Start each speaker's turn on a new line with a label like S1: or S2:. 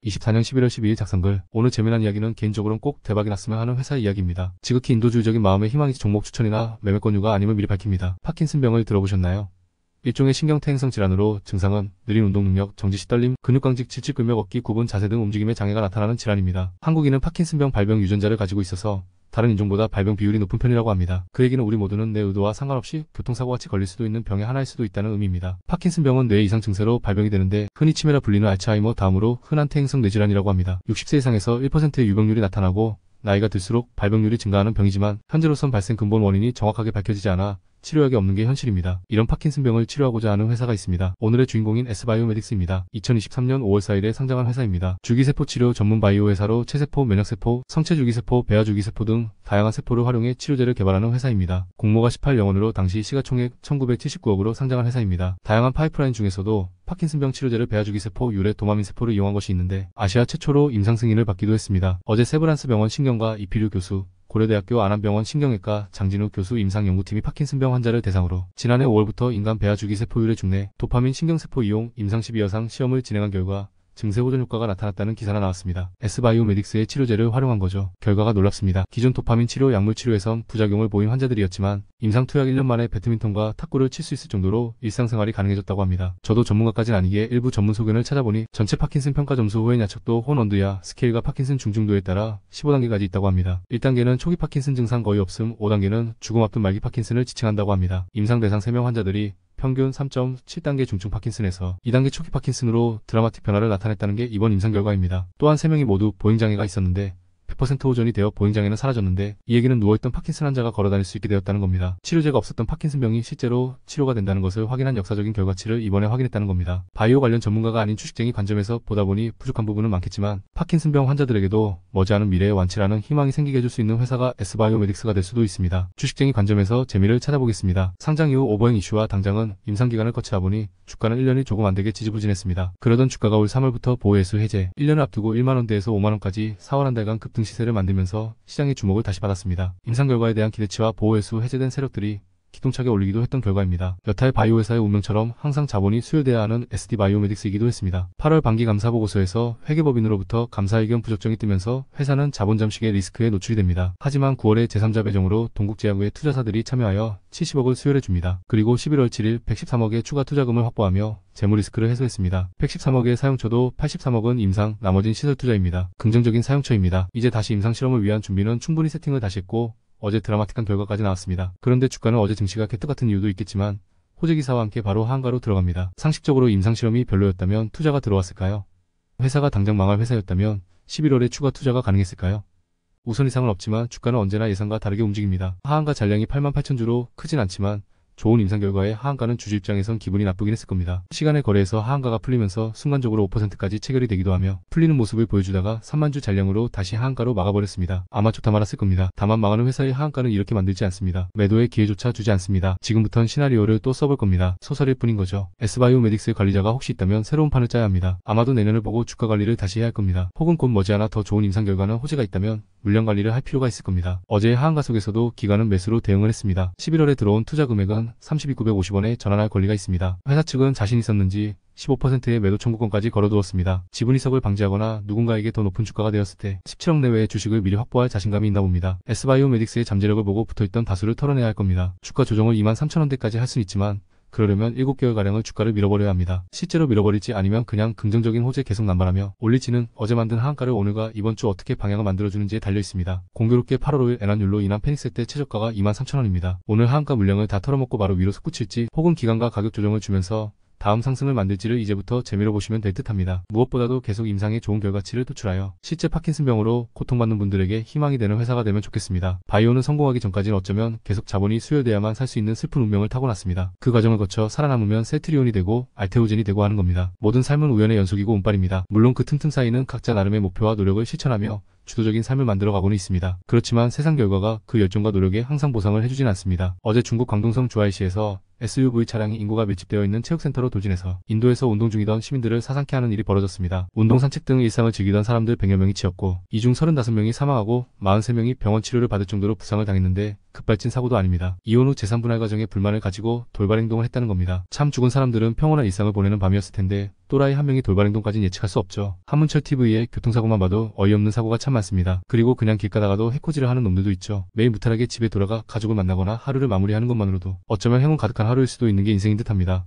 S1: 24년 11월 12일 작성글. 오늘 재미난 이야기는 개인적으로는 꼭 대박이 났으면 하는 회사의 이야기입니다. 지극히 인도주의적인 마음의 희망이 종목 추천이나 매매 권유가 아님을 미리 밝힙니다. 파킨슨병을 들어보셨나요? 일종의 신경퇴행성 질환으로 증상은 느린 운동능력, 정지 시떨림, 근육강직, 질질근력, 어깨 구분, 자세 등 움직임에 장애가 나타나는 질환입니다. 한국인은 파킨슨병 발병 유전자를 가지고 있어서 다른 인종보다 발병 비율이 높은 편이라고 합니다. 그 얘기는 우리 모두는 내 의도와 상관없이 교통사고같이 걸릴 수도 있는 병의 하나일 수도 있다는 의미입니다. 파킨슨병은 뇌 이상 증세로 발병이 되는데 흔히 치매라 불리는 알츠하이머 다음으로 흔한 퇴행성 뇌질환이라고 합니다. 60세 이상에서 1%의 유병률이 나타나고 나이가 들수록 발병률이 증가하는 병이지만 현재로선 발생 근본 원인이 정확하게 밝혀지지 않아 치료약이 없는 게 현실입니다. 이런 파킨슨병을 치료하고자 하는 회사가 있습니다. 오늘의 주인공인 S바이오메딕스입니다. 2023년 5월 4일에 상장한 회사입니다. 줄기세포 치료 전문 바이오 회사로 체세포, 면역세포, 성체줄기세포, 배아줄기세포 등 다양한 세포를 활용해 치료제를 개발하는 회사입니다. 공모가 18영원으로 당시 시가총액 1979억으로 상장한 회사입니다. 다양한 파이프라인 중에서도 파킨슨병 치료제를 배아줄기세포, 유래 도마민세포를 이용한 것이 있는데 아시아 최초로 임상 승인을 받기도 했습니다. 어제 세브란스 병원 신경과 이필유 교수, 고려대학교 안암병원 신경외과 장진우 교수 임상연구팀이 파킨슨병 환자를 대상으로 지난해 5월부터 인간 배아줄기세포 유래 중내 도파민 신경세포 이용 임상 12여상 시험을 진행한 결과 증세 호전 효과가 나타났다는 기사가 나왔습니다. S바이오메딕스의 치료제를 활용한 거죠. 결과가 놀랍습니다. 기존 도파민 치료 약물 치료에선 부작용을 보인 환자들이었지만 임상 투약 1년 만에 배드민턴과 탁구를 칠 수 있을 정도로 일상생활이 가능해졌다고 합니다. 저도 전문가까지는 아니기에 일부 전문 소견을 찾아보니 전체 파킨슨 평가 점수 후의 야척도 혼언드야 스케일과 파킨슨 중증도에 따라 15단계까지 있다고 합니다. 1단계는 초기 파킨슨 증상 거의 없음, 5단계는 죽음 앞둔 말기 파킨슨을 지칭한다고 합니다. 임상 대상 3명 환자들이 평균 3.7단계 중증 파킨슨에서 2단계 초기 파킨슨으로 드라마틱 변화를 나타냈다는 게 이번 임상 결과입니다. 또한 3명이 모두 보행장애가 있었는데 100% 호전이 되어 보행장애는 사라졌는데 이 얘기는 누워있던 파킨슨 환자가 걸어다닐 수 있게 되었다는 겁니다. 치료제가 없었던 파킨슨병이 실제로 치료가 된다는 것을 확인한 역사적인 결과치를 이번에 확인했다는 겁니다. 바이오 관련 전문가가 아닌 추식쟁이 관점에서 보다 보니 부족한 부분은 많겠지만 파킨슨병 환자들에게도 머지않은 미래의 완치라는 희망이 생기게 해줄 수 있는 회사가 S바이오메딕스가 될 수도 있습니다. 추식쟁이 관점에서 재미를 찾아보겠습니다. 상장 이후 오버행 이슈와 당장은 임상기간을 거치다 보니 주가는 1년이 조금 안되게 지지부진했습니다. 그러던 주가가 올 3월부터 보호예수 해제, 1년을 앞두고 1만원대에서 5만원까지 4월 한 달간 급등 시세를 만들면서 시장의 주목을 다시 받았습니다. 임상 결과에 대한 기대치와 보호예수 해제된 세력들이 기똥차게 올리기도 했던 결과입니다. 여타의 바이오 회사의 운명처럼 항상 자본이 수혈돼야 하는 SD바이오메딕스이기도 했습니다. 8월 반기 감사 보고서에서 회계법인으로부터 감사 의견 부적정이 뜨면서 회사는 자본 잠식의 리스크에 노출이 됩니다. 하지만 9월에 제3자 배정으로 동국제약의 투자사들이 참여하여 70억을 수혈해줍니다. 그리고 11월 7일 113억의 추가 투자금을 확보하며 재무 리스크를 해소했습니다. 113억의 사용처도 83억은 임상, 나머진 시설 투자입니다. 긍정적인 사용처입니다. 이제 다시 임상 실험을 위한 준비는 충분히 세팅을 다시 했고 어제 드라마틱한 결과까지 나왔습니다. 그런데 주가는 어제 증시가 개떡 같은 이유도 있겠지만 호재 기사와 함께 바로 하한가로 들어갑니다. 상식적으로 임상실험이 별로였다면 투자가 들어왔을까요? 회사가 당장 망할 회사였다면 11월에 추가 투자가 가능했을까요? 우선 이상은 없지만 주가는 언제나 예상과 다르게 움직입니다. 하한가 잔량이 88,000주로 크진 않지만 좋은 임상 결과에 하한가는 주주 입장에선 기분이 나쁘긴 했을 겁니다. 시간의 거래에서 하한가가 풀리면서 순간적으로 5%까지 체결이 되기도 하며 풀리는 모습을 보여주다가 3만주 잔량으로 다시 하한가로 막아버렸습니다. 아마 좋다 말았을 겁니다. 다만 망하는 회사의 하한가는 이렇게 만들지 않습니다. 매도의 기회조차 주지 않습니다. 지금부턴 시나리오를 또 써볼 겁니다. 소설일 뿐인 거죠. S바이오메딕스의 관리자가 혹시 있다면 새로운 판을 짜야 합니다. 아마도 내년을 보고 주가 관리를 다시 해야 할 겁니다. 혹은 곧 머지않아 더 좋은 임상 결과는 호재가 있다면 물량 관리를 할 필요가 있을 겁니다. 어제의 하한가 속에서도 기관은 매수로 대응을 했습니다. 11월에 들어온 투자 금액은 32,950원에 전환할 권리가 있습니다. 회사 측은 자신 있었는지 15%의 매도 청구권까지 걸어두었습니다. 지분 이석을 방지하거나 누군가에게 더 높은 주가가 되었을 때 17억 내외의 주식을 미리 확보할 자신감이 있나 봅니다. S바이오메딕스의 잠재력을 보고 붙어있던 다수를 털어내야 할 겁니다. 주가 조정을 23,000원대까지 할 수는 있지만 그러려면 7개월가량을 주가를 밀어버려야 합니다. 실제로 밀어버릴지 아니면 그냥 긍정적인 호재 계속 남발하며 올릴지는 어제 만든 하한가를 오늘과 이번 주 어떻게 방향을 만들어주는지에 달려있습니다. 공교롭게 8월 5일 애난율로 인한 패닉세 때 최저가가 23,000원입니다. 오늘 하한가 물량을 다 털어먹고 바로 위로 솟구칠지 혹은 기간과 가격 조정을 주면서 다음 상승을 만들지를 이제부터 재미로 보시면 될 듯합니다. 무엇보다도 계속 임상에 좋은 결과치를 도출하여 실제 파킨슨병으로 고통받는 분들에게 희망이 되는 회사가 되면 좋겠습니다. 바이오는 성공하기 전까지는 어쩌면 계속 자본이 수혈돼야만 살 수 있는 슬픈 운명을 타고났습니다. 그 과정을 거쳐 살아남으면 셀트리온이 되고 알테오젠이 되고 하는 겁니다. 모든 삶은 우연의 연속이고 운빨입니다. 물론 그 틈틈 사이는 각자 나름의 목표와 노력을 실천하며 주도적인 삶을 만들어가고는 있습니다. 그렇지만 세상 결과가 그 열정과 노력에 항상 보상을 해주진 않습니다. 어제 중국 광동성 주아이시에서 SUV 차량이 인구가 밀집되어 있는 체육센터로 도진해서 인도에서 운동 중이던 시민들을 사상케 하는 일이 벌어졌습니다. 운동 산책 등 일상을 즐기던 사람들 100여 명이 치였고 이 중 35명이 사망하고 43명이 병원 치료를 받을 정도로 부상을 당했는데 급발진 사고도 아닙니다. 이혼 후 재산 분할 과정에 불만을 가지고 돌발 행동을 했다는 겁니다. 참 죽은 사람들은 평온한 일상을 보내는 밤이었을 텐데 또라이 한 명이 돌발 행동까지는 예측할 수 없죠. 한문철 TV의 교통사고만 봐도 어이없는 사고가 참 많습니다. 그리고 그냥 길 가다가도 해코지를 하는 놈들도 있죠. 매일 무탈하게 집에 돌아가 가족을 만나거나 하루를 마무리하는 것만으로도 어쩌면 행운 가득한 하루일 수도 있는 게 인생인 듯합니다.